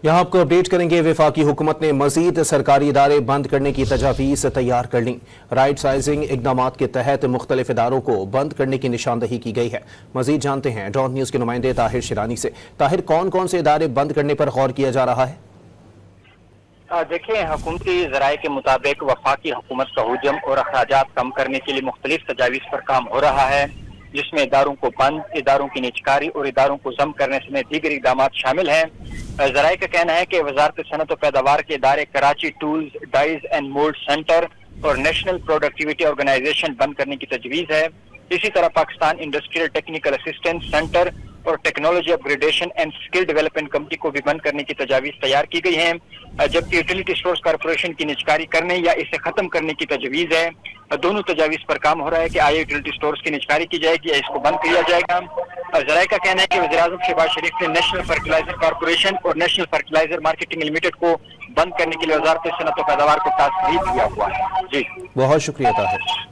यहाँ आपको अपडेट करेंगे। वफाकी हुकूमत ने मजीद सरकारी इदारे बंद करने की तजावीज़ तैयार कर ली। राइट साइजिंग इकदाम के तहत मुख्तलिफ इदारों को बंद करने की निशानदही की गई है। मजीद जानते हैं डॉन न्यूज़ के नुमाइंदे ताहिर शिरानी से। ताहिर, कौन कौन से इदारे बंद करने पर गौर किया जा रहा है? देखिए, हुकूमती ज़राए के मुताबिक वफाकी हुकूमत का हुजम और अखराजात कम करने के लिए मुख्तलिफ तजावीज़ पर काम हो रहा है, जिसमें इदारों को बंद, इदारों की निजकारी और इदारों को जम करने समेत दीगर इक़दाम शामिल हैं। ज़राए का कहना है कि वज़ारत सनअत और पैदावार के इदारे Karachi tools, dies and mould centre और नेशनल प्रोडक्टिविटी ऑर्गेनाइजेशन बंद करने की तजवीज़ है। इसी तरह Pakistan industrial technical assistance centre और technology upgradation and skill development committee को भी बंद करने की तजावीज़ तैयार की गई हैं, जबकि यूटिलिटी स्टोर्स कॉर्पोरेशन की निजकारी करने या इसे खत्म करने की तजवीज़ है। दोनों तजावीज़ पर काम हो रहा है कि आया यूटिलिटी स्टोर्स की निजकारी की जाएगी या इसको बंद किया जाएगा। ज़राए का कहना है कि वज़ीर-ए-आज़म शहबाज शरीफ ने नेशनल फर्टिलाइजर कॉर्पोरेशन और नेशनल फर्टिलाइजर मार्केटिंग लिमिटेड को बंद करने के लिए वज़ारत सनअत और पैदावार को टास्क भी दिया हुआ है। जी, बहुत शुक्रिया ताहिर।